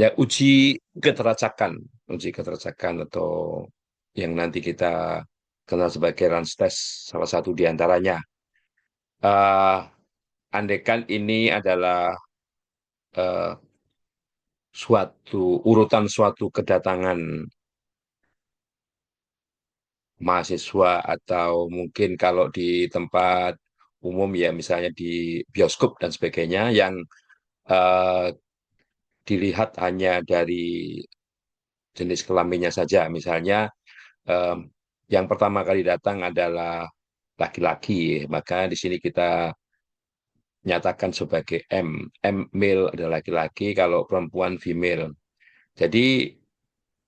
Ya, uji keteracakan atau yang nanti kita kenal sebagai runs test, salah satu di antaranya. Eh, Andaikan ini adalah eh, suatu kedatangan mahasiswa atau mungkin kalau di tempat umum ya misalnya di bioskop dan sebagainya yang eh, dilihat hanya dari jenis kelaminnya saja. Misalnya em, yang pertama kali datang adalah laki-laki, maka di sini kita nyatakan sebagai M. M male adalah laki-laki, kalau perempuan female. Jadi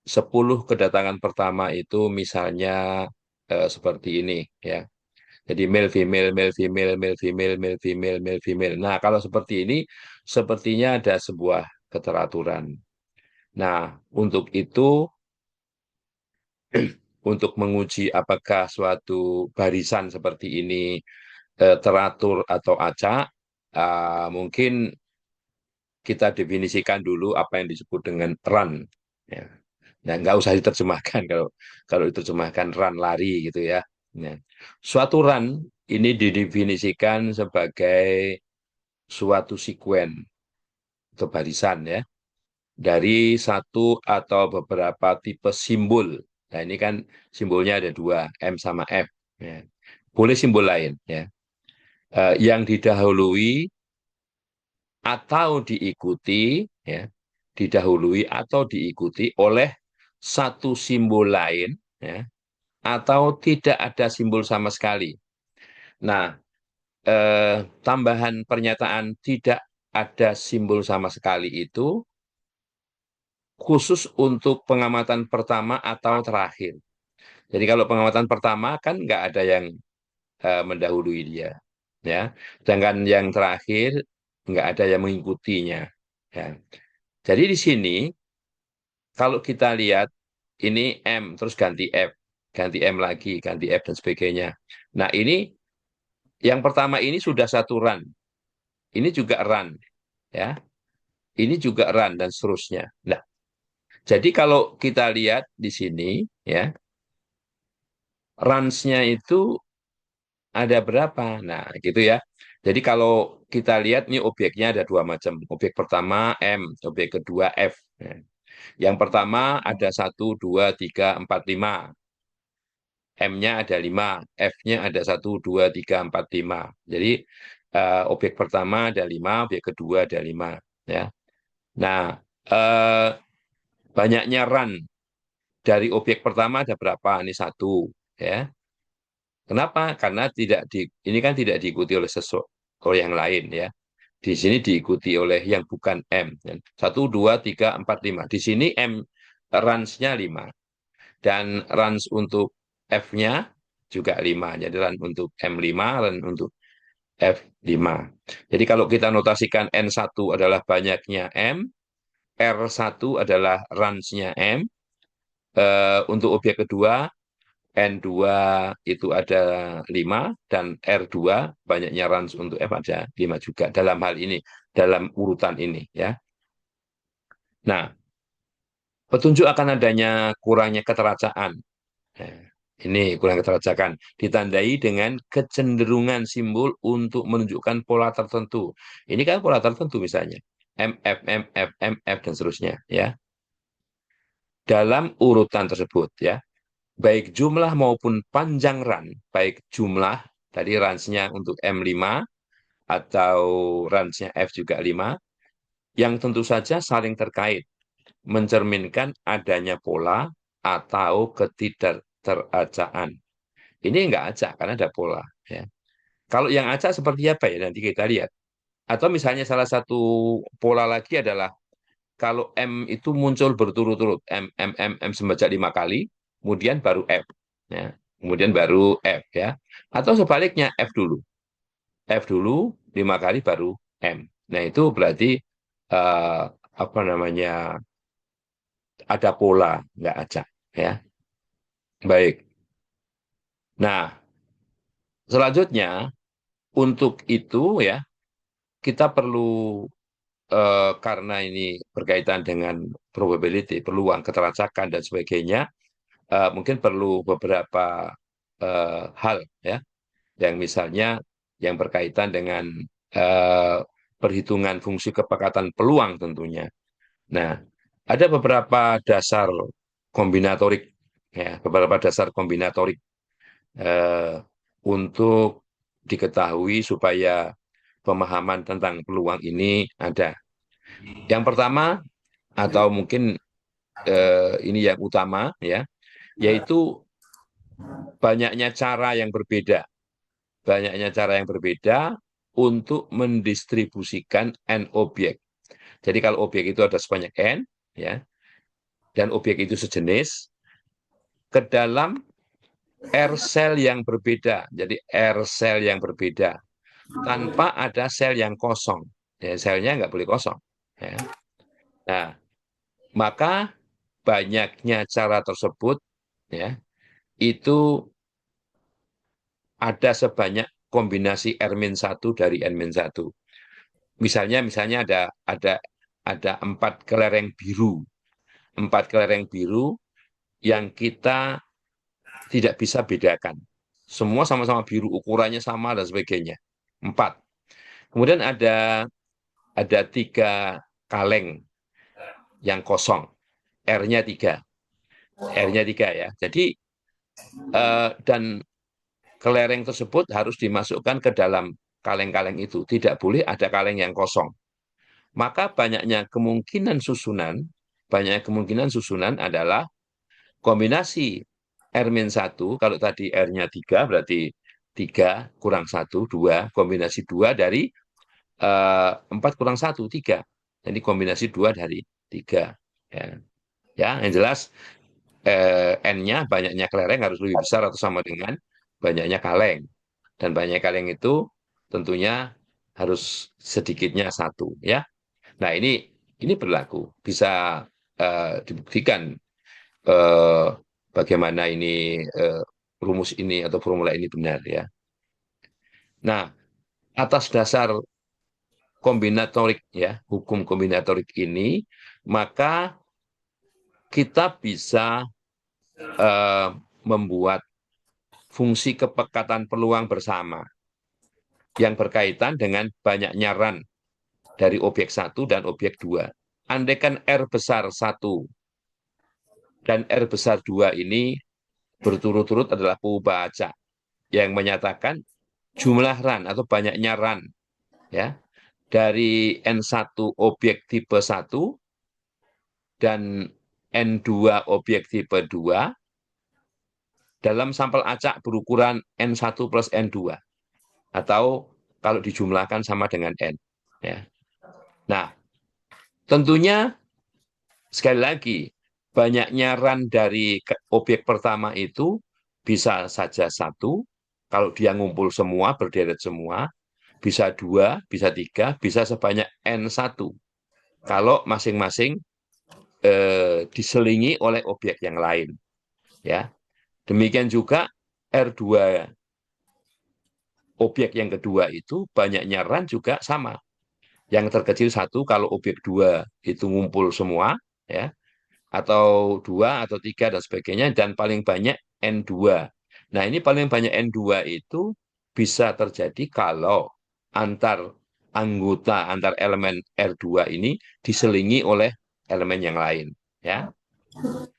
10 kedatangan pertama itu misalnya seperti ini ya. Jadi male female male female male female male female male female. Nah, kalau seperti ini sepertinya ada sebuah keteraturan. Nah, untuk itu untuk menguji apakah suatu barisan seperti ini teratur atau acak, mungkin kita definisikan dulu apa yang disebut dengan run. Ya. Nah, nggak usah diterjemahkan kalau kalau diterjemahkan run lari gitu ya. Nah, suatu run ini didefinisikan sebagai suatu sekuen atau barisan ya dari satu atau beberapa tipe simbol. Nah, ini kan simbolnya ada dua, M sama F. Ya. Boleh simbol lain ya. Yang didahului atau diikuti ya, didahului atau diikuti oleh satu simbol lain ya, atau tidak ada simbol sama sekali. Nah, tambahan pernyataan tidak ada simbol sama sekali itu khusus untuk pengamatan pertama atau terakhir. Jadi kalau pengamatan pertama kan nggak ada yang mendahului dia, ya. Sedangkan yang terakhir nggak ada yang mengikutinya. Ya. Jadi di sini kalau kita lihat ini M terus ganti M lagi, ganti F dan sebagainya. Nah ini yang pertama ini sudah satu run, ini juga run, ya. Ini juga run dan seterusnya. Nah, jadi kalau kita lihat di sini, ya, runs-nya itu ada berapa? Nah, gitu ya. Jadi kalau kita lihat nih objeknya ada dua macam. Objek pertama M, objek kedua F. Nah, yang pertama ada satu, dua, tiga, empat, lima. M-nya ada 5, F-nya ada satu, 2, 3, 4, 5. Jadi objek pertama ada 5, objek kedua ada 5. Ya. Nah, eh, banyaknya run dari objek pertama ada berapa? Ini satu. Ya. Kenapa? Karena ini kan tidak diikuti oleh oleh yang lain ya. Di sini diikuti oleh yang bukan M. Satu, dua, tiga, empat, lima. Di sini M runs-nya 5. Dan runs untuk F-nya juga 5. Jadi run untuk M5, run untuk F5. Jadi kalau kita notasikan N1 adalah banyaknya M, R1 adalah runs-nya M, untuk objek kedua N2 itu ada 5 dan R2 banyaknya runs untuk F ada 5 juga dalam hal ini, dalam urutan ini ya. Nah, petunjuk akan adanya kurangnya keteracaan. Nah, ini kurang keteracakan. Ditandai dengan kecenderungan simbol untuk menunjukkan pola tertentu. Ini kan pola tertentu misalnya. MF, MF, MF, dan seterusnya. Ya. Dalam urutan tersebut. Ya. Baik jumlah maupun panjang run. Baik jumlah, tadi range-nya untuk M5, atau range-nya F juga 5. Yang tentu saja saling terkait. Mencerminkan adanya pola atau ketidakteracaan. Ini enggak acak karena ada pola. Ya. Kalau yang acak seperti apa ya nanti kita lihat. Atau misalnya salah satu pola lagi adalah kalau M itu muncul berturut-turut M M M M sebanyak 5 kali, kemudian baru F, ya. Kemudian baru F ya. Atau sebaliknya F dulu 5 kali baru M. Nah itu berarti eh, apa namanya ada pola nggak acak ya. Baik. Nah selanjutnya untuk itu ya kita perlu karena ini berkaitan dengan probability, peluang, keteracakan dan sebagainya, mungkin perlu beberapa hal ya, yang misalnya yang berkaitan dengan eh, perhitungan fungsi kepekatan peluang tentunya. Nah, ada beberapa dasar kombinatorik ya, beberapa dasar kombinatorik eh, untuk diketahui supaya pemahaman tentang peluang ini ada. Yang pertama atau mungkin ini yang utama ya, yaitu banyaknya cara yang berbeda, banyaknya cara yang berbeda untuk mendistribusikan n objek. Jadi kalau objek itu ada sebanyak n ya, dan objek itu sejenis ke dalam R sel yang berbeda. Jadi R sel yang berbeda tanpa ada sel yang kosong. Ya, selnya nggak boleh kosong. Ya. Nah, maka banyaknya cara tersebut ya itu ada sebanyak kombinasi R-1 dari N-1. Misalnya ada 4 kelereng biru, 4 kelereng biru yang kita tidak bisa bedakan. Semua sama-sama biru, ukurannya sama dan sebagainya. 4. Kemudian ada 3 kaleng yang kosong, R-nya 3, R-nya 3 ya. Jadi dan kelereng tersebut harus dimasukkan ke dalam kaleng-kaleng itu. Tidak boleh ada kaleng yang kosong. Maka banyaknya kemungkinan susunan adalah kombinasi R-1, kalau tadi R-nya 3 berarti 3 kurang 1, 2, kombinasi 2 dari 4 kurang 1, 3. Jadi kombinasi 2 dari 3. Ya, ya yang jelas N-nya, banyaknya kelereng harus lebih besar atau sama dengan banyaknya kaleng. Dan banyaknya kaleng itu tentunya harus sedikitnya 1. Ya. Nah, ini berlaku. Bisa dibuktikan eh, bagaimana ini eh, rumus ini atau formula ini benar ya. Nah, atas dasar kombinatorik ya, hukum kombinatorik ini, maka kita bisa eh, membuat fungsi kepekatan peluang bersama yang berkaitan dengan banyaknya run dari objek 1 dan objek 2. Andaikan R besar 1 dan R besar 2 ini berturut-turut adalah pengubah acak yang menyatakan jumlah run atau banyaknya run ya dari N1 objek tipe 1 dan N2 objek tipe 2 dalam sampel acak berukuran N1 plus N2 atau kalau dijumlahkan sama dengan N. Ya. Nah, tentunya sekali lagi banyaknya run dari objek pertama itu bisa saja 1, kalau dia ngumpul semua, berderet semua, bisa 2, bisa 3, bisa sebanyak N1. Kalau masing-masing diselingi oleh objek yang lain. Ya, demikian juga R2 objek yang kedua itu banyaknya run juga sama. Yang terkecil 1 kalau objek 2 itu ngumpul semua, ya, atau 2 atau 3 dan sebagainya, dan paling banyak N2. Nah, ini paling banyak N2 itu bisa terjadi kalau antar antar elemen R2 ini diselingi oleh elemen yang lain. Ya.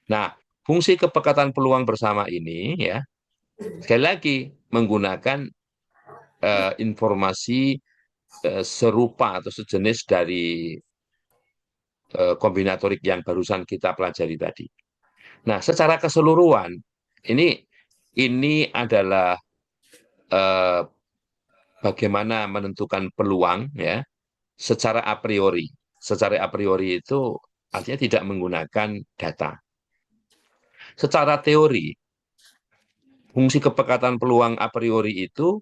Nah, fungsi kepekatan peluang bersama ini ya sekali lagi menggunakan informasi serupa atau sejenis dari kombinatorik yang barusan kita pelajari tadi. Nah, secara keseluruhan ini adalah eh, bagaimana menentukan peluang ya secara a priori. Secara a priori itu artinya tidak menggunakan data. Secara teori, fungsi kepekatan peluang a priori itu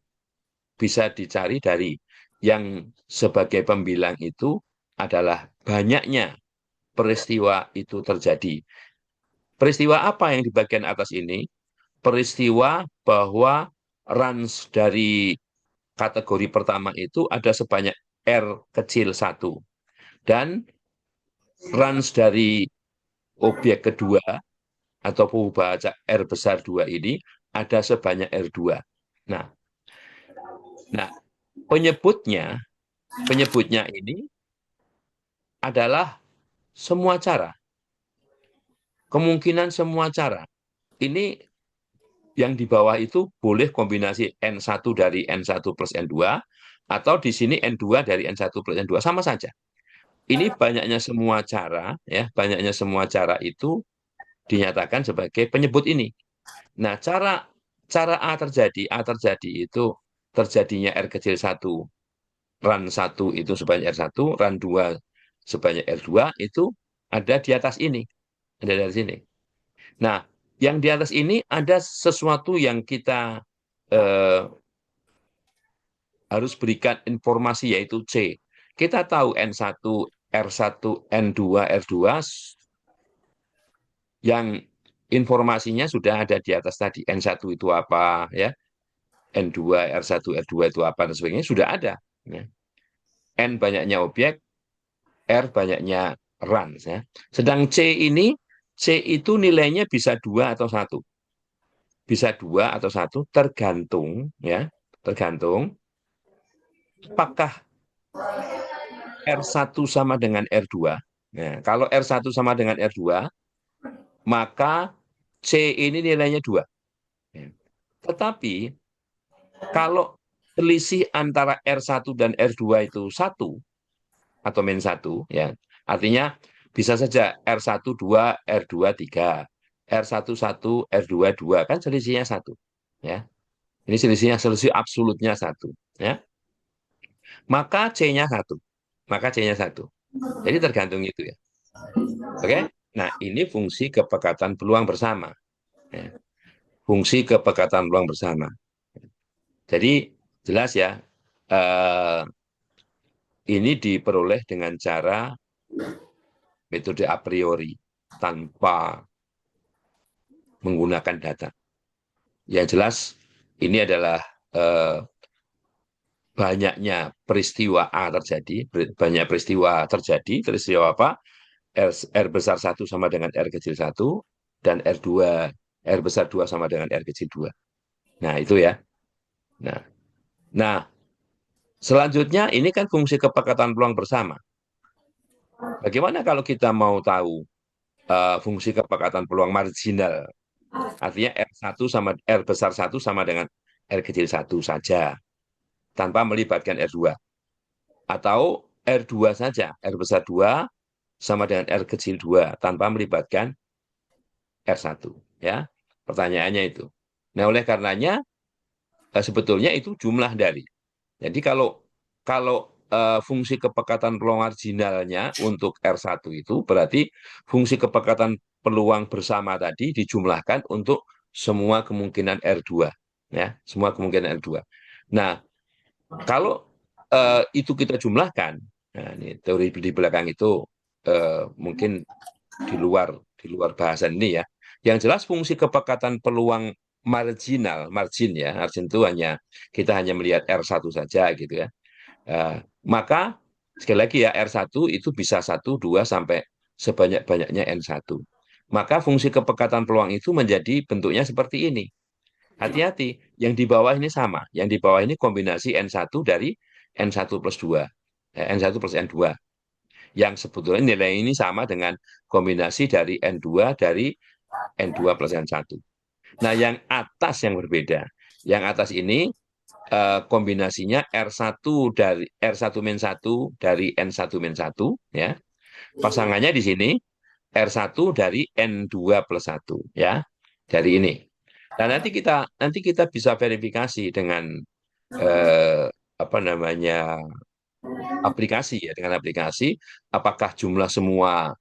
bisa dicari dari yang sebagai pembilang itu adalah banyaknya peristiwa itu terjadi. Peristiwa apa yang di bagian atas ini? Peristiwa bahwa range dari kategori pertama itu ada sebanyak R kecil 1. Dan range dari objek kedua atau baca R besar 2 ini ada sebanyak R2. Nah, nah penyebutnya ini adalah semua cara, kemungkinan semua cara. Ini yang di bawah itu boleh kombinasi N1 dari N1 plus N2, atau di sini N2 dari N1 plus N2, sama saja. Ini banyaknya semua cara, ya, banyaknya semua cara itu dinyatakan sebagai penyebut ini. Nah, cara cara A terjadi itu terjadinya R kecil 1, run 1 itu sebanyak R1, run 2 sebanyak R2 itu ada di atas ini, ada dari sini. Nah, yang di atas ini ada sesuatu yang kita eh, harus berikan informasi, yaitu C. Kita tahu N1, R1, N2, R2 yang informasinya sudah ada di atas tadi. N1 itu apa, ya, N2, R1, R2 itu apa, dan sebagainya sudah ada. Ya. N banyaknya objek, R banyaknya runs. Ya. Sedang C itu nilainya bisa 2 atau 1. Bisa 2 atau 1, tergantung, ya, tergantung apakah R1 sama dengan R2. Nah, kalau R1 sama dengan R2, maka C ini nilainya 2. Ya. Tetapi kalau selisih antara R1 dan R2 itu 1 atau min 1, ya, artinya bisa saja R1 2, R2 3, R1 1, R2 2, kan selisihnya 1. Ya. Ini selisih absolutnya 1. Ya. Maka C-nya 1. Maka C-nya 1. Jadi tergantung itu, ya. Oke? Nah, ini fungsi kepekatan peluang bersama. Ya. Fungsi kepekatan peluang bersama. Jadi jelas ya, eh, ini diperoleh dengan cara metode a priori tanpa menggunakan data. Yang jelas ini adalah eh, banyaknya peristiwa A terjadi, banyak peristiwa terjadi, peristiwa apa? R besar 1 sama dengan R kecil 1, dan R besar 2 sama dengan R kecil 2. Nah, itu ya. Nah, nah, selanjutnya ini kan fungsi kepekatan peluang bersama. Bagaimana kalau kita mau tahu fungsi kepekatan peluang marginal? Artinya R besar 1 sama dengan R kecil 1 saja, tanpa melibatkan R2. Atau R2 saja, R besar 2 sama dengan R kecil 2, tanpa melibatkan R1. Ya, pertanyaannya itu. Nah, oleh karenanya, sebetulnya itu jumlah dari. Jadi kalau kalau fungsi kepekatan peluang marginalnya untuk R1 itu berarti fungsi kepekatan peluang bersama tadi dijumlahkan untuk semua kemungkinan R2, ya, semua kemungkinan R2. Nah, kalau itu kita jumlahkan, nah ini teori di belakang itu mungkin di luar bahasan ini, ya. Yang jelas fungsi kepekatan peluang margin ya, margin itu kita hanya melihat R1 saja gitu ya. Maka sekali lagi ya, R1 itu bisa 1, 2 sampai sebanyak-banyaknya N1. Maka fungsi kepekatan peluang itu menjadi bentuknya seperti ini. Hati-hati, yang di bawah ini sama. Yang di bawah ini kombinasi N1 dari N1 plus 2. N1 plus N2. Yang sebetulnya nilai ini sama dengan kombinasi dari N2 dari N2 plus N1. Nah, yang atas yang berbeda. Yang atas ini kombinasinya R1 dari R1 min 1 dari N1 min 1, ya. Pasangannya di sini R1 dari N2 plus 1, ya. Dari ini. Nah, nanti kita bisa verifikasi dengan eh, apa namanya, aplikasi, ya, dengan aplikasi apakah jumlah semua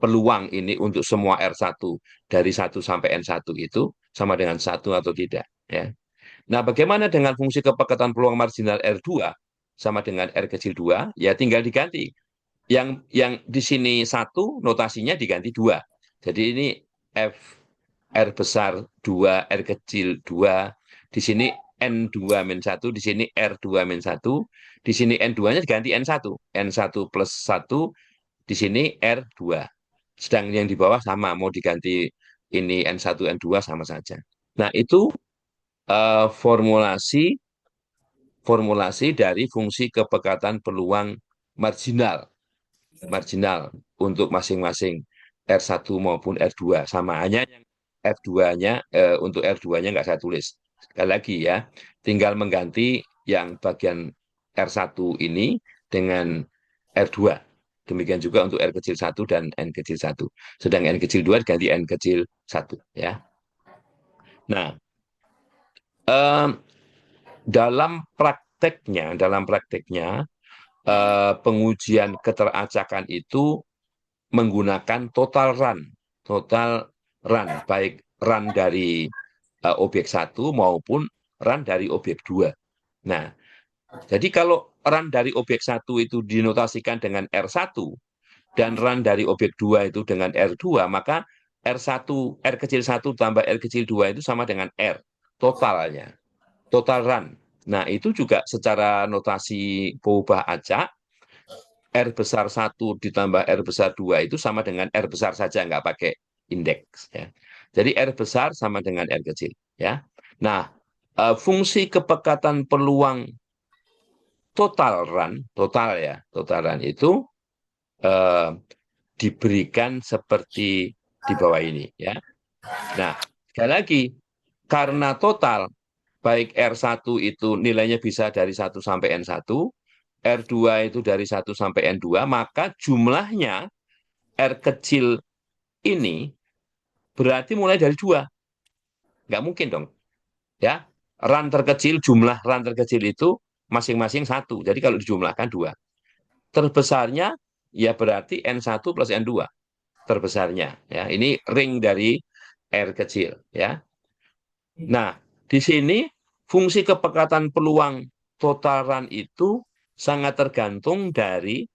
peluang ini untuk semua R1 dari 1 sampai N1 itu sama dengan 1 atau tidak, ya. Nah, bagaimana dengan fungsi kepekatan peluang marginal R2 sama dengan R kecil 2? Ya tinggal diganti. Yang di sini 1 notasinya diganti 2. Jadi ini F R besar 2, R kecil 2. Di sini N2-1, di sini R2-1, di sini N2-nya diganti N1. N1 plus 1, di sini R2. Sedang yang di bawah sama, mau diganti ini N1, N2 sama saja. Nah, itu formulasi formulasi dari fungsi kepekatan peluang marginal. Marginal untuk masing-masing R1 maupun R2. Sama hanya yang R2-nya, untuk R2-nya nggak saya tulis. Sekali lagi ya, tinggal mengganti yang bagian R1 ini dengan R2. Demikian juga untuk R kecil 1 dan N kecil 1. Sedang N kecil 2 diganti N kecil 1. Ya. Nah, eh, dalam prakteknya, pengujian keteracakan itu menggunakan total run, baik run dari objek satu maupun run dari objek dua. Nah, jadi kalau run dari objek satu itu dinotasikan dengan R1 dan run dari objek dua itu dengan R2, maka R1, R kecil 1 tambah R kecil 2 itu sama dengan R, totalnya, total run. Nah, itu juga secara notasi peubah acak, R besar 1 ditambah R besar 2 itu sama dengan R besar saja, nggak pakai indeks. Ya. Jadi R besar sama dengan R kecil. Ya. Nah, fungsi kepekatan peluang total run itu eh, diberikan seperti di bawah ini. Ya. Nah, sekali lagi, karena total, baik R1 itu nilainya bisa dari 1 sampai N1, R2 itu dari 1 sampai N2, maka jumlahnya R kecil ini berarti mulai dari 2. Nggak mungkin dong. Ya, jumlah run terkecil itu masing-masing 1. Jadi kalau dijumlahkan 2. Terbesarnya ya berarti N1 plus N2. Terbesarnya. Ya, ini ring dari R kecil. Ya. Nah, di sini fungsi kepekatan peluang total run itu sangat tergantung dari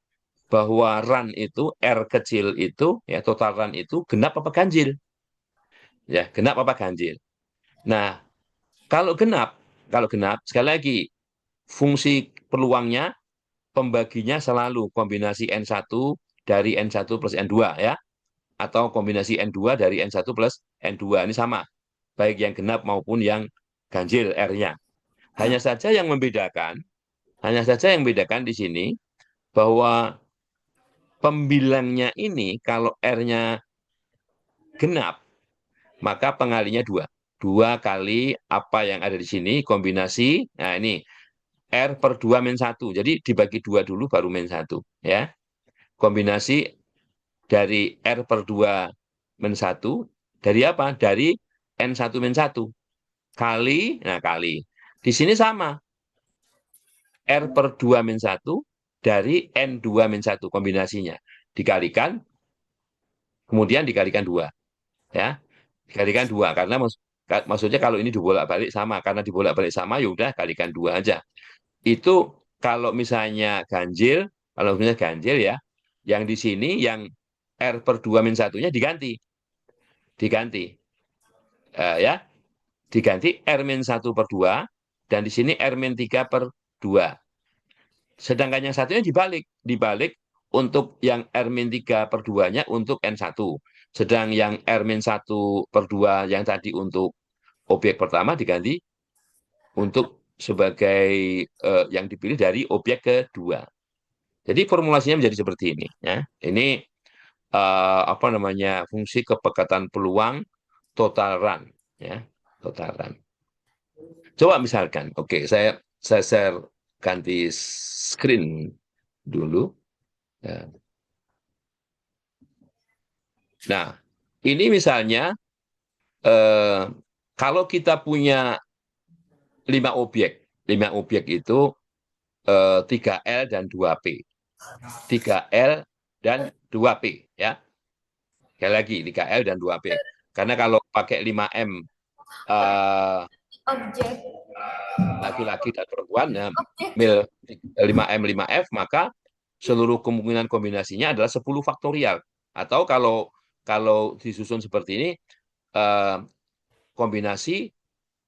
bahwa run itu, R kecil itu, ya total run itu genap apa ganjil. Ya, genap apa ganjil. Nah, kalau genap, sekali lagi, fungsi peluangnya, pembaginya selalu kombinasi N1 dari N1 plus N2 ya, atau kombinasi N2 dari N1 plus N2. Ini sama, baik yang genap maupun yang ganjil R-nya. Hanya saja yang membedakan, di sini bahwa pembilangnya ini kalau R-nya genap, maka pengalinya 2. 2 kali apa yang ada di sini, kombinasi, nah ini, R per 2 min 1. Jadi dibagi 2 dulu baru min 1. Ya. Kombinasi dari R per 2 min 1, dari apa? Dari N1 min 1. Kali. Di sini sama. R per 2 min 1 dari N2 min 1 kombinasinya. Dikalikan, kemudian dikalikan 2. Ya. Dikalikan 2. Karena maksudnya kalau ini dibolak-balik sama. Karena dibolak-balik sama, yaudah kalikan 2 aja. Itu kalau misalnya ganjil, ya, yang di sini yang R per 2 min 1-nya diganti. Diganti. Ya, diganti R min 1 per 2, dan di sini R min 3 per 2. Sedangkan yang satunya dibalik. Dibalik untuk yang R min 3 per 2-nya untuk N1. Sedang yang R min 1 per 2 yang tadi untuk objek pertama diganti untuk sebagai yang dipilih dari objek kedua. Jadi formulasinya menjadi seperti ini. Ya. Ini apa namanya, fungsi kepekatan peluang total run. Ya, total run. Coba misalkan, oke, saya share, ganti screen dulu. Ya. Nah, ini misalnya eh, kalau kita punya 5 objek, 5 objek itu 3L dan 2P. 3L dan 2P, ya. Sekali lagi, 3L dan 2P. Karena kalau pakai 5M eh, Objek. laki-laki dan perempuan, ya, mil 5M 5F, maka seluruh kemungkinan kombinasinya adalah 10 faktorial. Atau kalau disusun seperti ini, eh, kombinasi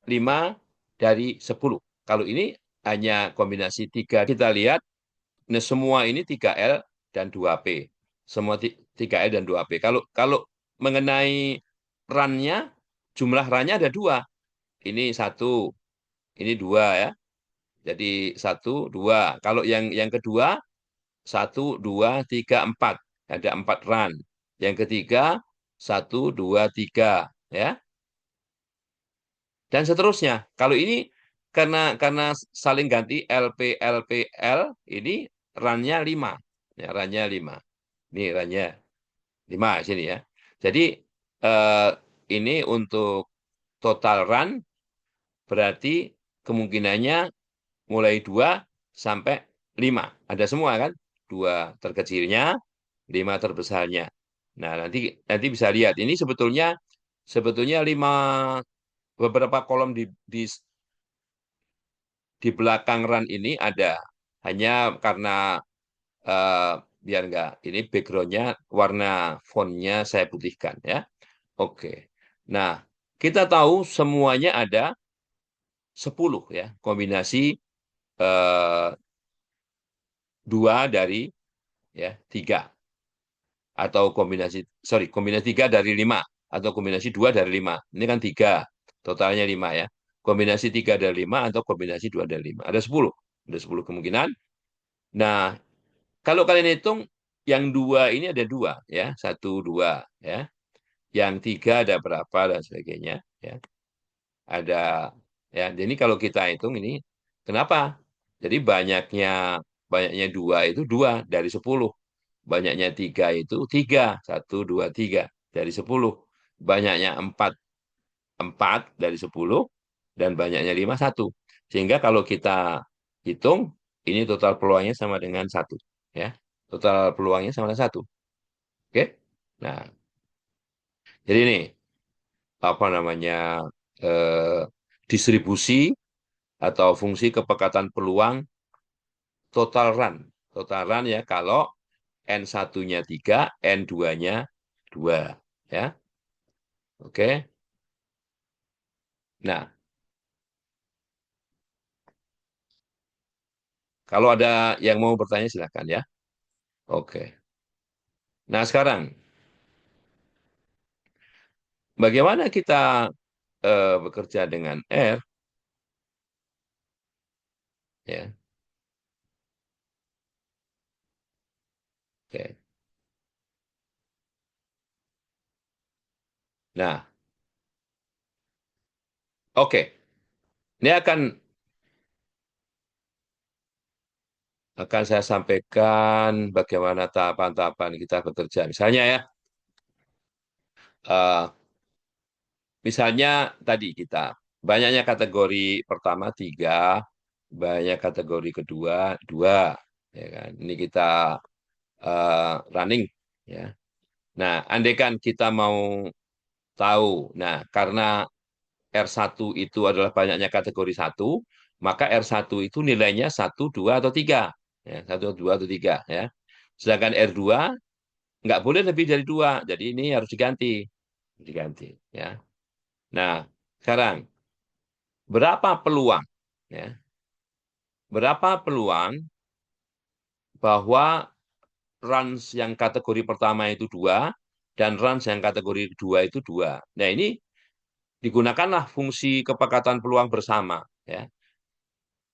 5 dari 10. Kalau ini hanya kombinasi 3, kita lihat nah, semua ini 3L dan 2P. Semua 3L dan 2P. Kalau mengenai run-nya, jumlah run-nya ada 2. Ini 1, ini 2 ya. Jadi 1, 2. Kalau yang kedua, 1, 2, 3, 4. Ada 4 run. Yang ketiga, 1, 2, 3. Ya. Dan seterusnya. Kalau ini karena saling ganti LP, LP, L, ini run-nya 5. Ya, run-nya 5. Ini run-nya 5 sini ya. Jadi eh, ini untuk total run berarti kemungkinannya mulai 2 sampai 5. Ada semua kan? 2 terkecilnya, 5 terbesarnya. Nah, nanti nanti bisa lihat. Ini sebetulnya 5 beberapa kolom di belakang run ini ada. Hanya karena eh, biar enggak ini backgroundnya warna fontnya saya putihkan ya. Oke. Nah, kita tahu semuanya ada 10 ya, kombinasi eh, 2 dari ya 3 atau kombinasi 3 dari 5 atau kombinasi 2 dari 5. Ini kan 3, totalnya 5 ya. Kombinasi 3 dari 5 atau kombinasi 2 dari 5. Ada 10. Ada 10 kemungkinan. Nah, kalau kalian hitung yang 2 ini ada 2 ya, 1, 2 ya. Yang 3 ada berapa dan sebagainya ya. Ada ya. Jadi kalau kita hitung ini kenapa? Jadi banyaknya 2 itu 2 dari 10. Banyaknya 3 itu 3. 1, 2, 3 dari 10. Banyaknya 4, 4 dari 10. Dan banyaknya 5, 1. Sehingga kalau kita hitung, ini total peluangnya sama dengan 1. Ya. Total peluangnya sama dengan 1. Oke? Nah, jadi ini, apa namanya, eh, distribusi atau fungsi kepekatan peluang total run. Total run ya, kalau N1-nya 3, N2-nya 2. Ya. Oke. Nah, kalau ada yang mau bertanya silakan ya. Oke. Nah, sekarang bagaimana kita bekerja dengan R ya. Oke. Nah, oke. Ini akan saya sampaikan bagaimana tahapan-tahapan kita bekerja. Misalnya ya, eh, misalnya tadi kita banyaknya kategori pertama 3, banyak kategori kedua 2, ya kan. Ini kita running ya. Nah, andaikan kita mau tahu, nah karena R1 itu adalah banyaknya kategori 1, maka R1 itu nilainya 1, 2, atau 3. Ya, 1, 2, atau 3. Ya. Sedangkan R2 nggak boleh lebih dari 2. Jadi ini harus diganti. Diganti. Ya. Nah, sekarang, berapa peluang? Ya, berapa peluang bahwa runs yang kategori pertama itu 2, dan runs yang kategori kedua itu 2. Nah, ini digunakanlah fungsi kepekatan peluang bersama. Ya.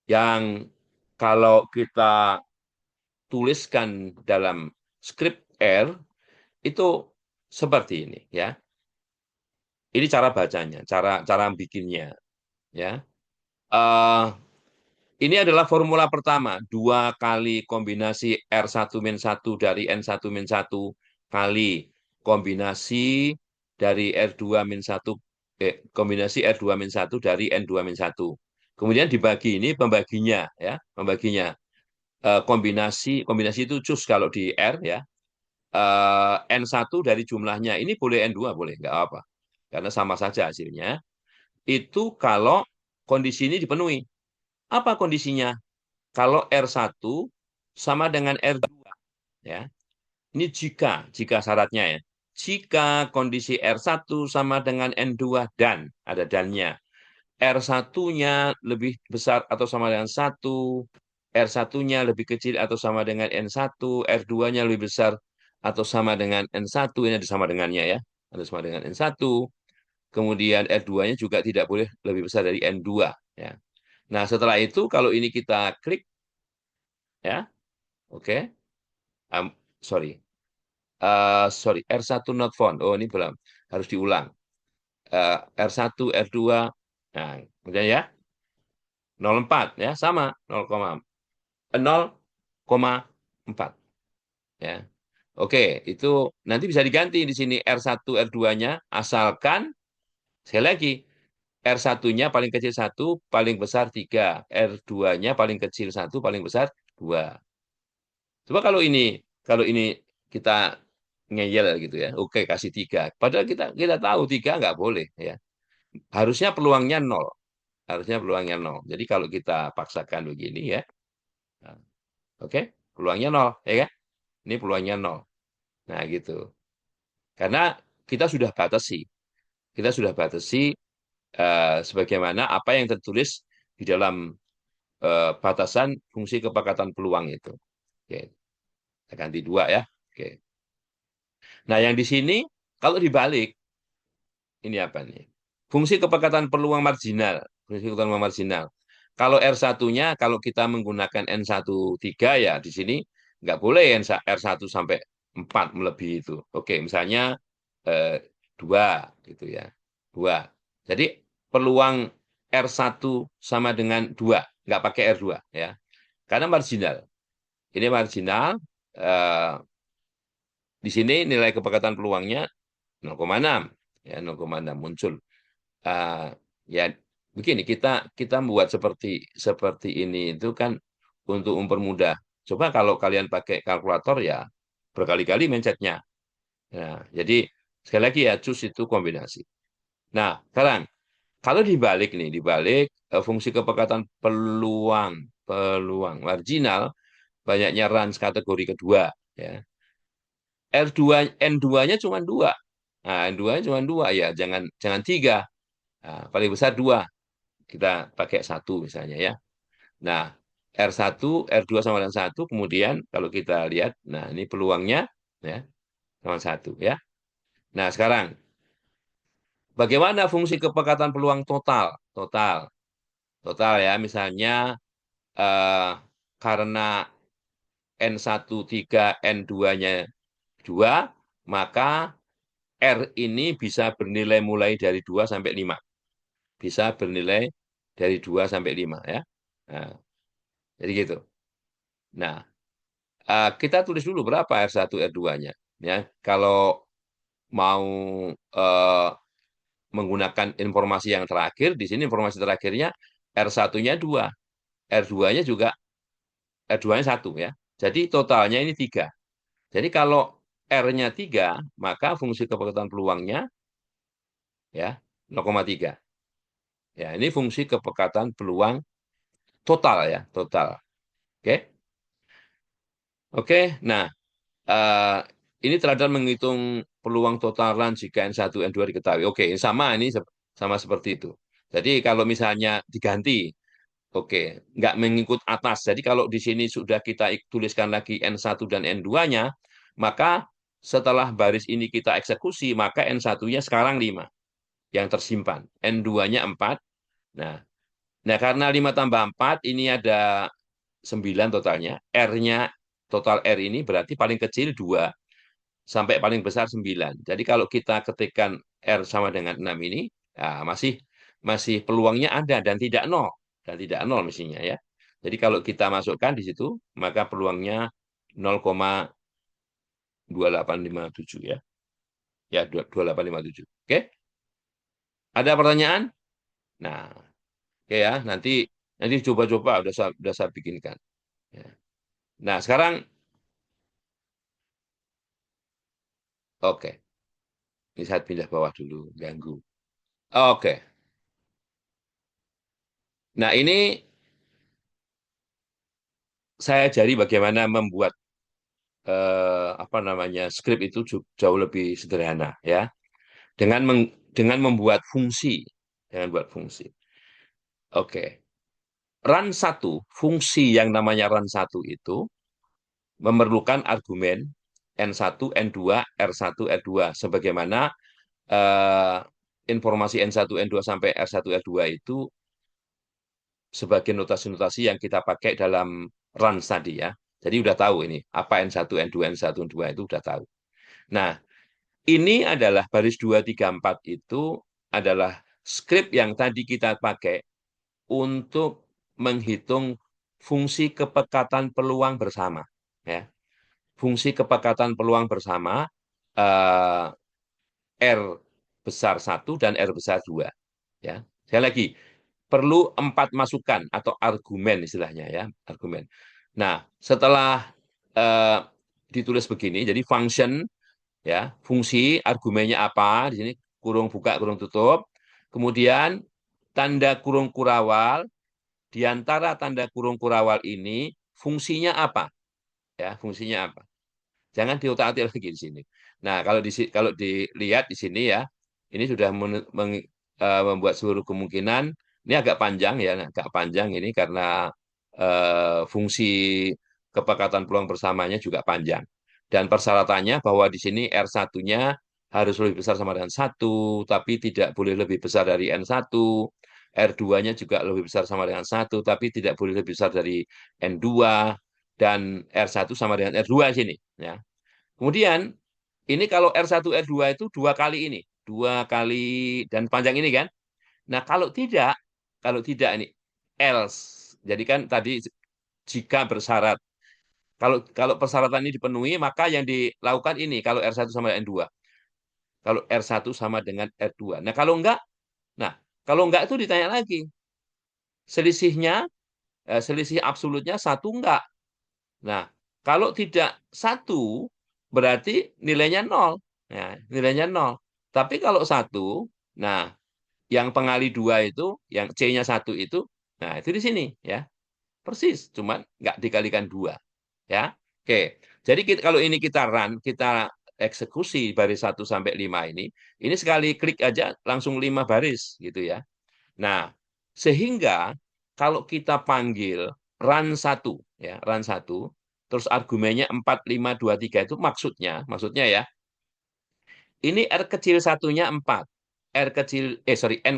Yang kalau kita tuliskan dalam script R itu seperti ini ya. Ini cara bacanya, cara cara bikinnya ya. Eh, ini adalah formula pertama, 2 kali kombinasi R1-1 dari N1-1 kali kombinasi dari R2-1 kombinasi R2-1 dari N2-1. Kemudian dibagi, ini pembaginya ya, pembaginya. Kombinasi kombinasi itu cus kalau di R ya. N1 dari jumlahnya ini boleh N2 boleh nggak apa, karena sama saja hasilnya. Itu kalau kondisi ini dipenuhi. Apa kondisinya? Kalau R1 sama dengan R2 ya. Ini jika syaratnya ya. Jika kondisi R1 sama dengan N2 dan ada dannya. R1-nya lebih besar atau sama dengan 1, R1-nya lebih kecil atau sama dengan N1, R2-nya lebih besar atau sama dengan N1, ini ada sama dengannya ya, ada sama dengan N1, kemudian R2-nya juga tidak boleh lebih besar dari N2. Ya. Nah, setelah itu kalau ini kita klik, ya, oke, Um, sorry, sorry, R1 not found. Oh, ini belum, harus diulang. R1, R2, nah, kemudian ya, 0,4 ya, sama 0,4 ya. Oke, itu nanti bisa diganti di sini R1 R2-nya asalkan sekali lagi R1-nya paling kecil 1, paling besar 3, R2-nya paling kecil 1, paling besar 2. Coba kalau ini kita ngeyel gitu ya. Oke, kasih 3. Padahal kita kita tahu 3 nggak boleh ya. Harusnya peluangnya 0. Harusnya peluangnya 0. Jadi kalau kita paksakan begini ya. Nah, oke, peluangnya 0 ya kan? Ini peluangnya 0. Nah, gitu. Karena kita sudah batasi. Kita sudah batasi sebagaimana apa yang tertulis di dalam batasan fungsi kepekatan peluang itu. Oke, kita ganti 2 ya. Oke. Nah, yang di sini kalau dibalik ini apa nih? Fungsi kepekatan peluang marginal. Fungsi kepekatan peluang marginal. Kalau R1-nya, kalau kita menggunakan N13 ya di sini nggak boleh R1 sampai 4 melebihi itu. Oke, misalnya eh, 2 gitu ya. 2. Jadi peluang R1 sama dengan 2, nggak pakai R2 ya. Karena marginal. Ini marginal, eh, di sini nilai kepekatan peluangnya 0,6 ya 0,6 muncul. Eh, ya begini kita kita membuat seperti seperti ini itu kan untuk mempermudah. Coba kalau kalian pakai kalkulator ya berkali-kali mencetnya. Nah, jadi sekali lagi ya choose itu kombinasi. Nah, sekarang kalau dibalik nih, dibalik fungsi kepekatan peluang peluang marginal banyaknya range kategori kedua ya. R2 N2-nya cuma 2. Nah, N2-nya cuma 2 ya, jangan jangan 3. Nah, paling besar 2. Kita pakai 1 misalnya ya. Nah, R1, R2 sama dengan 1, kemudian kalau kita lihat, nah ini peluangnya ya sama 1 ya. Nah, sekarang bagaimana fungsi kepekatan peluang total? Total. Total ya, misalnya eh, karena N1 3, N2-nya 2, maka R ini bisa bernilai mulai dari 2 sampai 5. Bisa bernilai dari 2 sampai 5 ya. Nah, jadi gitu. Nah, kita tulis dulu berapa R1 R2-nya ya. Kalau mau eh, menggunakan informasi yang terakhir, di sini informasi terakhirnya R1-nya 2, R2-nya juga R2-nya 1 ya. Jadi totalnya ini 3. Jadi kalau R-nya 3, maka fungsi kepekatan peluangnya ya 0,3. Ya, ini fungsi kepekatan peluang total ya, total. Oke. Oke. Nah, eh, ini terhadap menghitung peluang totalan jika N1, N2 diketahui. Oke, sama ini sama seperti itu. Jadi kalau misalnya diganti, oke, nggak mengikut atas. Jadi kalau di sini sudah kita tuliskan lagi N1 dan N2-nya, maka setelah baris ini kita eksekusi, maka N1-nya sekarang 5 yang tersimpan. N2-nya 4. Nah, nah karena 5 tambah 4, ini ada 9 totalnya. R-nya, total R ini berarti paling kecil 2 sampai paling besar 9. Jadi kalau kita ketikkan R sama dengan 6 ini, ya masih masih peluangnya ada dan tidak nol. Dan tidak nol mestinya ya. Jadi kalau kita masukkan di situ, maka peluangnya 0,2857 ya. Ya, 2857. Oke? Ada pertanyaan? Nah, oke ya, nanti nanti coba-coba udah saya bikinkan. Ya. Nah, sekarang oke. Ini saya pindah bawah dulu, ganggu. Oke. Nah, ini saya ajari bagaimana membuat apa namanya skrip itu jauh lebih sederhana ya dengan membuat fungsi dengan buat fungsi. Oke. Run satu, fungsi yang namanya run satu itu memerlukan argumen N1, N2, R1, R2. Sebagaimana eh, informasi N1, N2 sampai R1, R2 itu sebagai notasi-notasi yang kita pakai dalam run tadi ya. Jadi udah tahu ini, apa N1, N2, N1, N2 itu udah tahu. Nah, ini adalah baris 2, 3, 4 itu adalah skrip yang tadi kita pakai untuk menghitung fungsi kepekatan peluang bersama. Ya. Fungsi kepekatan peluang bersama eh, R besar 1 dan R besar 2. Ya. Sekali lagi, perlu 4 masukan atau argumen istilahnya ya, argumen. Nah, setelah eh, ditulis begini, jadi function ya, fungsi argumennya apa, di sini kurung buka, kurung tutup. Kemudian tanda kurung kurawal, di antara tanda kurung kurawal ini fungsinya apa? Ya, fungsinya apa? Jangan diotak-atik lagi di sini. Nah, kalau dilihat di sini ya, ini sudah membuat seluruh kemungkinan. Ini agak panjang ya, agak panjang ini karena fungsi kepekatan peluang bersamanya juga panjang. Dan persyaratannya bahwa di sini R1-nya harus lebih besar sama dengan 1, tapi tidak boleh lebih besar dari N1. R2-nya juga lebih besar sama dengan 1, tapi tidak boleh lebih besar dari N2. Dan R1 sama dengan R2 sini. Ya. Kemudian ini kalau R1 R2 itu dua kali ini, dua kali dan panjang ini kan. Nah, kalau tidak ini else. Jadi kan tadi jika bersyarat. Kalau kalau persyaratan ini dipenuhi, maka yang dilakukan ini kalau R1 sama dengan N2. Kalau R1 sama dengan R2. Nah, kalau enggak itu ditanya lagi. Selisihnya, selisih absolutnya satu enggak. Nah, kalau tidak satu, berarti nilainya nol. Nah, nilainya nol. Tapi kalau satu, nah, yang pengali dua itu, yang C-nya satu itu, nah itu di sini ya, persis, cuman nggak dikalikan dua, ya. Oke, jadi kalau ini kita run, kita eksekusi baris 1 sampai 5 ini sekali klik aja langsung 5 baris gitu ya. Nah, sehingga kalau kita panggil run satu ya, run satu terus argumennya 4 5 2 3 itu maksudnya ya, ini R kecil satunya 4, N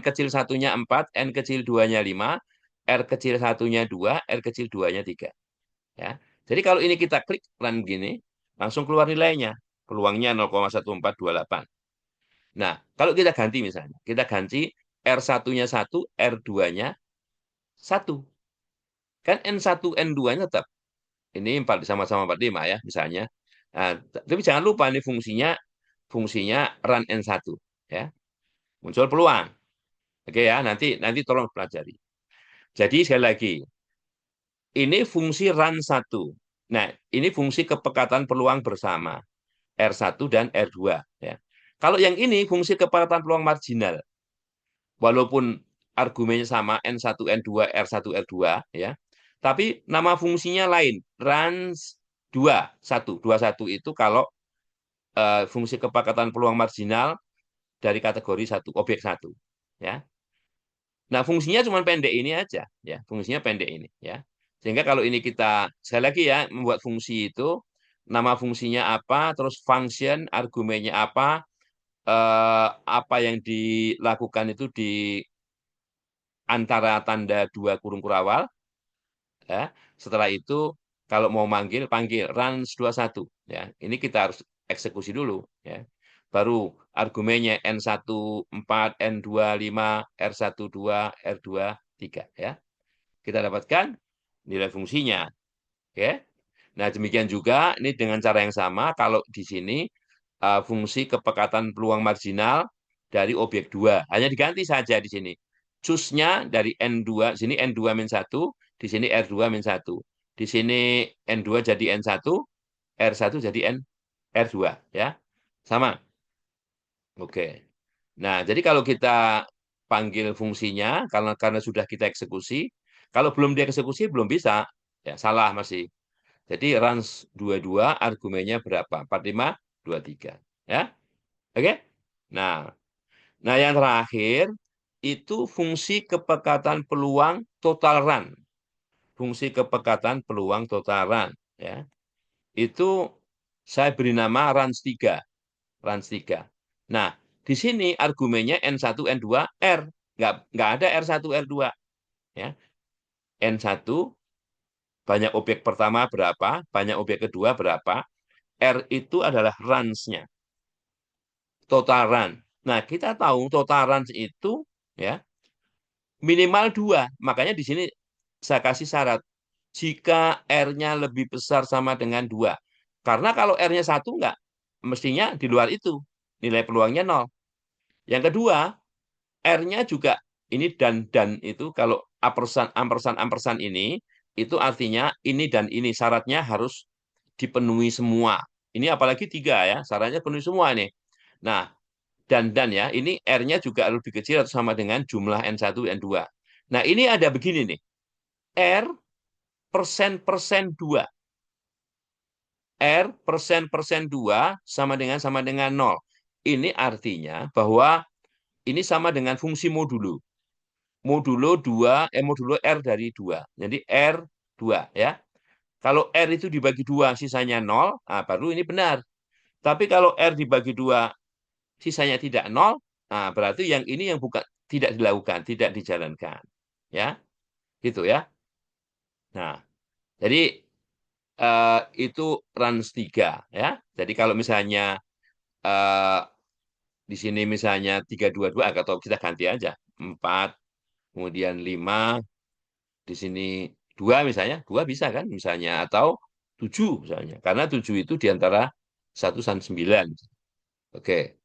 kecil satunya 4, N kecil 2-nya 5, R kecil satunya 2, R kecil 2-nya 3. Ya. Jadi kalau ini kita klik run gini, langsung keluar nilainya. Peluangnya 0,1428. Nah, kalau kita ganti misalnya, kita ganti R1-nya 1, R2-nya 1. Kan N1, N2-nya tetap. Ini 4 sama-sama 45 ya, misalnya. Nah, tapi jangan lupa ini fungsinya run N1 ya. Muncul peluang. Oke ya, nanti nanti tolong pelajari. Jadi sekali lagi, ini fungsi run 1. Nah, ini fungsi kepekatan peluang bersama R1 dan R2 ya. Kalau yang ini fungsi kepekatan peluang marginal. Walaupun argumennya sama N1, N2, R1, R2 ya. Tapi nama fungsinya lain. Rans 2, 1. 21 itu kalau fungsi kepekatan peluang marginal dari kategori satu, objek satu. Ya. Nah, fungsinya cuma pendek ini aja. Ya, fungsinya pendek ini. Ya. Sehingga kalau ini kita, sekali lagi ya, membuat fungsi itu, nama fungsinya apa, terus function, argumennya apa yang dilakukan itu di antara tanda dua kurung kurawal, ya. Setelah itu kalau mau panggil runs 21 ya. Ini kita harus eksekusi dulu ya. Baru argumennya N1 4, N2 5, R1 2, R2 3 ya. Kita dapatkan nilai fungsinya. Oke. Nah, demikian juga ini dengan cara yang sama kalau di sini fungsi kepekatan peluang marginal dari objek 2. Hanya diganti saja di sini. Choose-nya dari N2, sini N2 min 1, di sini R2 min 1. Di sini N2 jadi N1, R1 jadi R2 ya. Sama. Oke. Nah, jadi kalau kita panggil fungsinya karena sudah kita eksekusi, kalau belum dieksekusi belum bisa. Ya, salah masih. Jadi runs 22 argumennya berapa? 45, 23. Ya. Oke? Nah, nah yang terakhir itu fungsi kepekatan peluang total run. Fungsi kepekatan peluang total run. Ya. Itu saya beri nama runs 3. Runs 3. Nah, di sini argumennya N1, N2, R. Nggak ada R1, R2. Ya. N1, banyak objek pertama berapa, banyak objek kedua berapa. R itu adalah runs-nya. Total run. Nah, kita tahu total runs itu ya minimal 2. Makanya di sini saya kasih syarat. Jika R-nya lebih besar sama dengan 2. Karena kalau R-nya 1 enggak, mestinya di luar itu. Nilai peluangnya 0. Yang kedua, R-nya juga ini dan itu kalau ampersand ampersand ampersand ini itu artinya ini dan ini syaratnya harus dipenuhi semua. Ini apalagi 3 ya, syaratnya penuhi semua nih. Nah, dan ya, ini R-nya juga lebih kecil atau sama dengan jumlah N1, N2. Nah, ini ada begini nih. R persen 2. R persen 2 sama dengan 0. Ini artinya bahwa ini sama dengan fungsi modulo. Modulo R dari 2. Jadi R 2 ya. Kalau R itu dibagi 2 sisanya 0, nah baru ini benar. Tapi kalau R dibagi 2 sisanya tidak 0, nah berarti yang ini yang bukan tidak dilakukan, tidak dijalankan. Ya, gitu ya. Nah, jadi itu runs 3 ya. Jadi kalau misalnya eh, di sini misalnya 322 atau kita ganti aja 4 kemudian 5 di sini 2 misalnya, 2 bisa kan misalnya atau 7 misalnya. Karena 7 itu di antara 1 dan 9. Oke.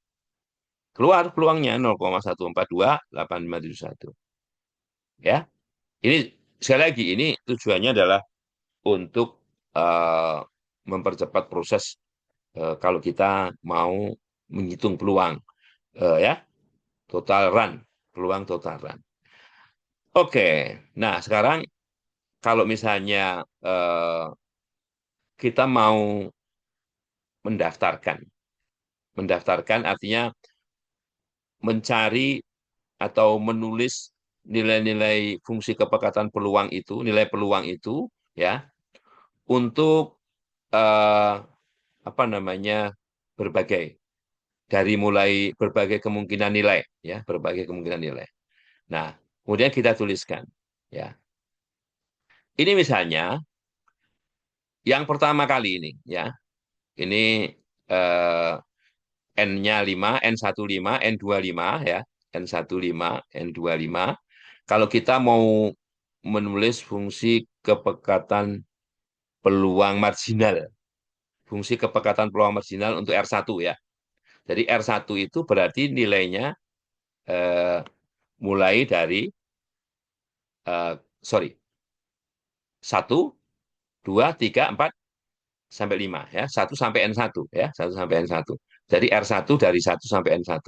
Keluar peluangnya 0,142851. Ya. Ini sekali lagi ini tujuannya adalah untuk eh, mempercepat proses kalau kita mau menghitung peluang ya total run, peluang total run. Oke, nah sekarang kalau misalnya kita mau mendaftarkan, mendaftarkan artinya mencari atau menulis nilai-nilai fungsi kepekatan peluang itu, nilai peluang itu, ya, untuk eh, apa namanya berbagai dari mulai berbagai kemungkinan nilai, ya, berbagai kemungkinan nilai. Nah, kemudian kita tuliskan, ya. Ini misalnya yang pertama kali ini, ya, ini eh, N-nya 5, N15, N25, ya, N15, N25. Kalau kita mau menulis fungsi kepekatan peluang marginal, fungsi kepekatan peluang marginal untuk R1 ya. Jadi R1 itu berarti nilainya eh, mulai dari sorry, 1, 2, 3, 4 sampai 5 ya, 1 sampai N1 ya, 1 sampai N1. Jadi R1 dari 1 sampai N1.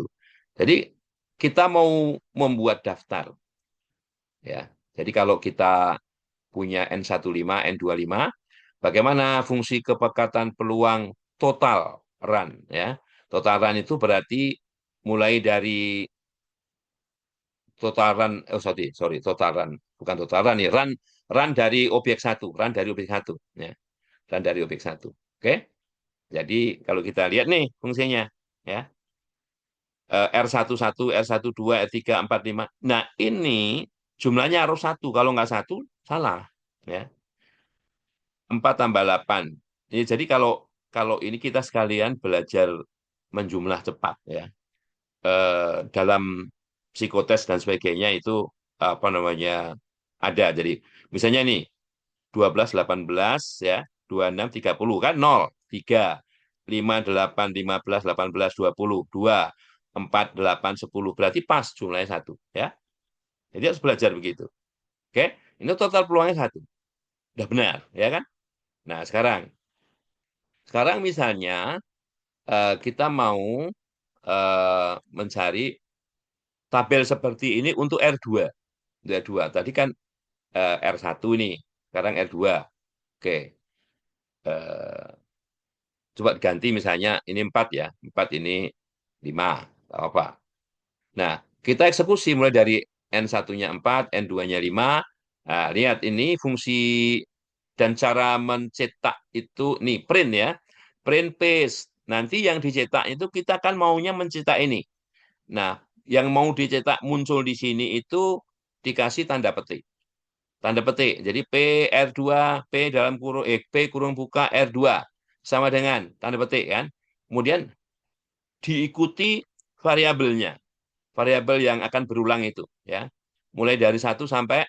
Jadi kita mau membuat daftar ya. Jadi kalau kita punya N15, N25, bagaimana fungsi kepekatan peluang total run ya. Total run itu berarti mulai dari total run, oh sorry, total run, bukan total run ya, run dari objek satu, run dari objek satu ya, run dari objek satu. Oke, jadi kalau kita lihat nih fungsinya ya, R11, R12, R3, 4, 5. Nah, ini jumlahnya harus satu. Kalau nggak satu, salah. Ya. 4 tambah 8. Jadi kalau kalau ini kita sekalian belajar menjumlah cepat ya. Dalam psikotes dan sebagainya itu apa namanya ada. Jadi misalnya nih 12, 18 ya, 26, 30 kan 0, 3, 5, 8, 15, 18, 20, 2, 4, 8, 10. Berarti pas jumlahnya satu ya. Jadi harus belajar begitu. Oke, ini total peluangnya satu. Udah benar ya kan? Nah, sekarang misalnya kita mau mencari tabel seperti ini untuk R2. R2. Tadi kan R1 nih, sekarang R2. Oke. Eh, Coba ganti misalnya ini 4 ya. 4 ini 5. Apa? Nah, Kita eksekusi mulai dari N1-nya 4, N2-nya 5. Nah, lihat ini fungsi dan cara mencetak itu, nih print ya, print paste. Nanti yang dicetak itu kita kan maunya mencetak ini. Nah, yang mau dicetak muncul di sini itu dikasih tanda petik. Tanda petik. Jadi P R2, P dalam kurung P kurung buka R2 sama dengan tanda petik kan. Kemudian diikuti variabelnya. Variabel yang akan berulang itu ya. Mulai dari 1 sampai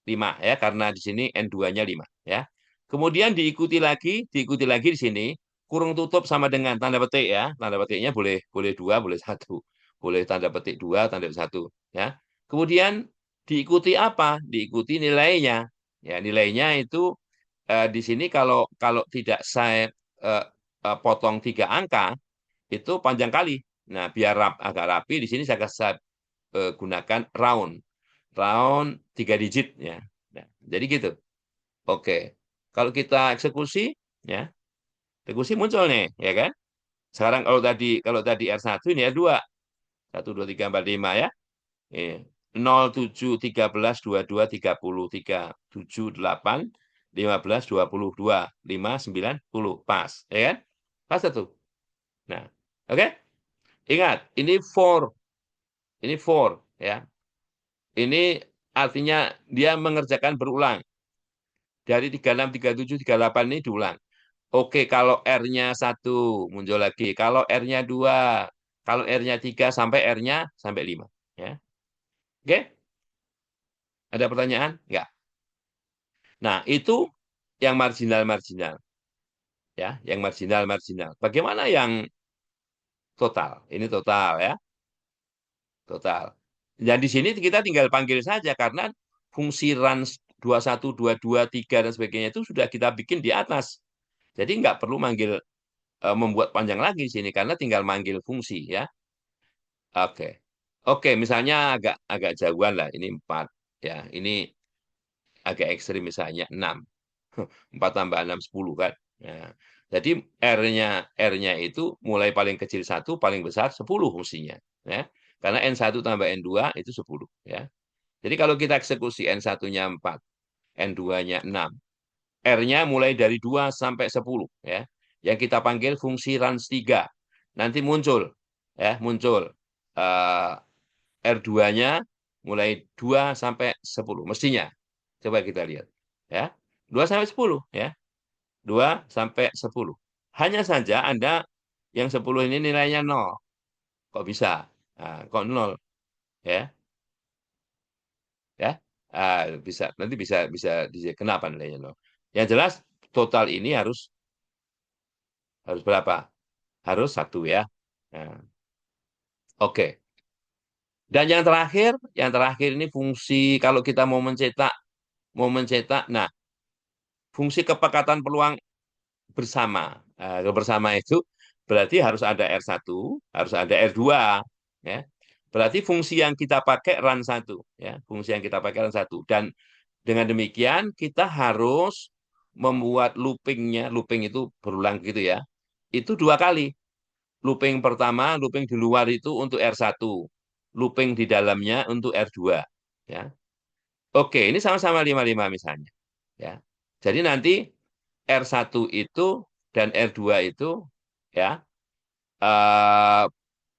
5 ya, karena di sini N2-nya 5 ya. Kemudian diikuti lagi di sini kurung tutup sama dengan tanda petik ya. Tanda petiknya boleh boleh 2, boleh 1. Boleh tanda petik 2, tanda petik 1 ya. Kemudian diikuti apa? Diikuti nilainya. Ya, nilainya itu di sini kalau kalau tidak saya potong 3 angka itu panjang kali. Nah, biar agak rapi di sini saya gunakan round. Round 3 digit ya. Nah, jadi gitu. Oke. Kalau kita eksekusi ya, eksekusi muncul nih, ya kan? Sekarang kalau tadi R1 ini R2. 1 2 3 4 5 ya. Eh, 0 7 13 22 33 7 8 15 22 5 9 10 pas, ya kan? Pas itu. Nah, oke. Ingat, ini for ya. Ini artinya dia mengerjakan berulang. Dari 36, 37, 38 ini diulang. Oke, kalau R-nya 1 muncul lagi. Kalau R-nya 2, kalau R-nya 3 sampai R-nya sampai 5. Ya. Oke, ada pertanyaan? Enggak. Nah, itu yang marginal-marginal. Ya, yang marginal-marginal. Bagaimana yang total? Ini total ya, total. Dan di sini kita tinggal panggil saja karena fungsi range 21, 22, 3 dan sebagainya itu sudah kita bikin di atas. Jadi nggak perlu manggil membuat panjang lagi di sini karena tinggal manggil fungsi ya. Oke. Oke, misalnya agak agak jauhan lah ini 4 ya. Ini agak ekstrim misalnya 6. 4 tambah 6 10 kan. Nah, jadi R-nya itu mulai paling kecil 1, paling besar 10 fungsinya ya. Karena N1 tambah N2 itu 10 ya. Jadi kalau kita eksekusi N1-nya 4, N2-nya 6, R-nya mulai dari 2 sampai 10 ya. Yang kita panggil fungsi range 3. Nanti muncul ya, muncul eh, R2-nya mulai 2 sampai 10 mestinya. Coba kita lihat ya. 2 sampai 10 ya. 2 sampai 10. Hanya saja Anda yang 10 ini nilainya 0. Kok bisa? Nah, kok 0 ya? Ya. Bisa nanti bisa bisa kenapa nilainya 0. Yang jelas total ini harus harus berapa? Harus 1 ya. Nah, oke. Dan yang terakhir ini fungsi kalau kita mau mencetak. Nah, fungsi kepekatan peluang bersama. Bersama itu berarti harus ada R1, harus ada R2 ya. Berarti fungsi yang kita pakai RAN1 ya, fungsi yang kita pakai RAN1 dan dengan demikian kita harus membuat loopingnya, looping itu berulang gitu ya. Itu 2 kali. Looping pertama, looping di luar itu untuk R1. Looping di dalamnya untuk R2. Ya. Oke, ini sama-sama 55 misalnya. Ya. Jadi nanti R1 itu dan R2 itu ya eh,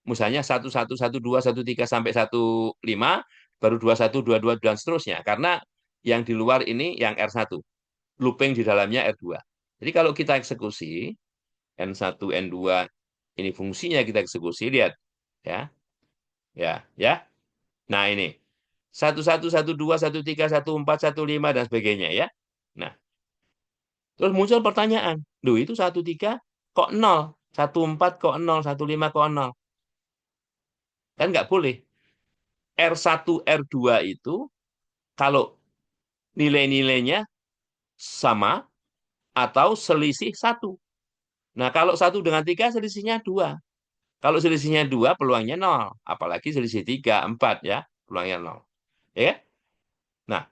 misalnya 11, 12, 13 sampai 15, baru 21, 22 dan seterusnya. Karena yang di luar ini yang R1, looping di dalamnya R2. Jadi kalau kita eksekusi N1, N2 ini fungsinya kita eksekusi, lihat ya. Ya, ya. Nah, ini 11, 12, 13, 14, 15 dan sebagainya ya. Nah, terus muncul pertanyaan, loh itu 13 kok 0, 14 kok 0, 15 kok 0. Kan nggak boleh. R1, R2 itu kalau nilai-nilainya sama atau selisih 1. Nah, kalau 1 dengan 3 selisihnya 2. Kalau selisihnya 2 peluangnya 0. Apalagi selisih 3, 4 ya, peluangnya 0. Ya. Nah,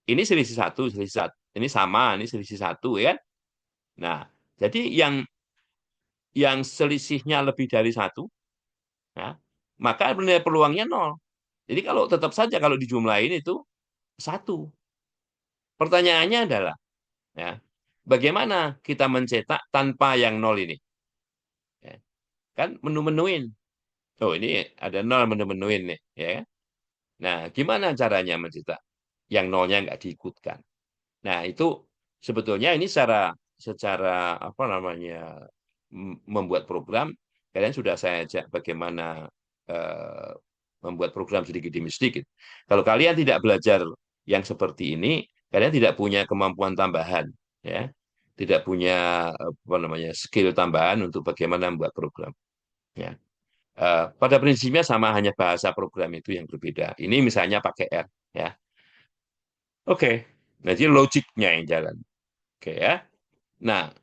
ini selisih 1, selisih 1. Ini sama, ini selisih 1 ya. Nah, jadi yang selisihnya lebih dari 1 ya, maka nilai peluangnya nol. Jadi kalau tetap saja kalau dijumlahin itu satu. Pertanyaannya adalah, ya, bagaimana kita mencetak tanpa yang nol ini? Ya, kan menu-menuin. Oh, ini ada nol menu-menuin nih, ya kan? Nah, gimana caranya mencetak yang nolnya nggak diikutkan? Nah, itu sebetulnya ini secara apa namanya membuat program, kalian sudah saya ajak bagaimana eh, membuat program sedikit demi sedikit. Kalau kalian tidak belajar yang seperti ini, kalian tidak punya kemampuan tambahan, ya, tidak punya apa namanya skill tambahan untuk bagaimana membuat program. Ya. Pada prinsipnya sama, hanya bahasa program itu yang berbeda. Ini misalnya pakai R, ya. Oke, jadi logiknya yang jalan. Oke ya. Nah,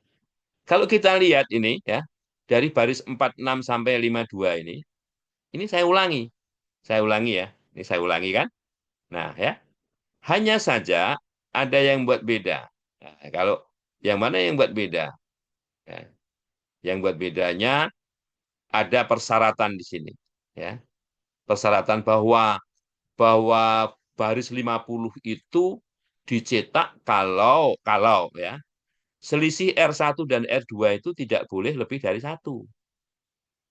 kalau kita lihat ini ya, dari baris 46 sampai 52 ini saya ulangi. Saya ulangi ya. Ini saya ulangi kan. Nah, ya. Hanya saja ada yang buat beda. Nah, kalau yang mana yang buat beda? Ya, yang buat bedanya ada persyaratan di sini. Ya, persyaratan bahwa bahwa baris 50 itu dicetak kalau kalau ya selisih R1 dan R2 itu tidak boleh lebih dari satu.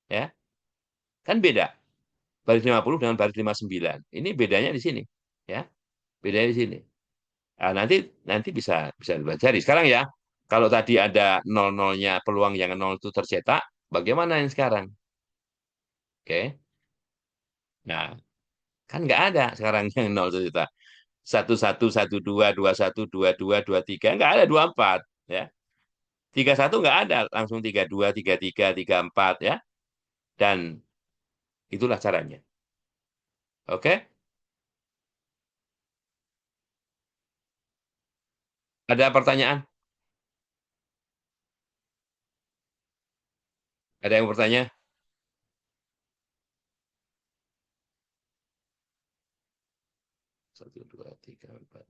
Ya, kan beda. Baris 50 dengan baris 59. Ini bedanya di sini. Ya, bedanya di sini. Nah, nanti nanti bisa bisa dipelajari. Sekarang ya, kalau tadi ada nol-nolnya, peluang yang nol itu tercetak, bagaimana yang sekarang? Oke. Nah, kan nggak ada sekarang yang nol tercetak. Satu satu satu dua dua satu dua dua dua tiga nggak ada 24 ya. 31 nggak ada, langsung 32 33 34 ya. Dan itulah caranya. Oke? Ada pertanyaan? Ada yang bertanya? Satu, dua, tiga, empat.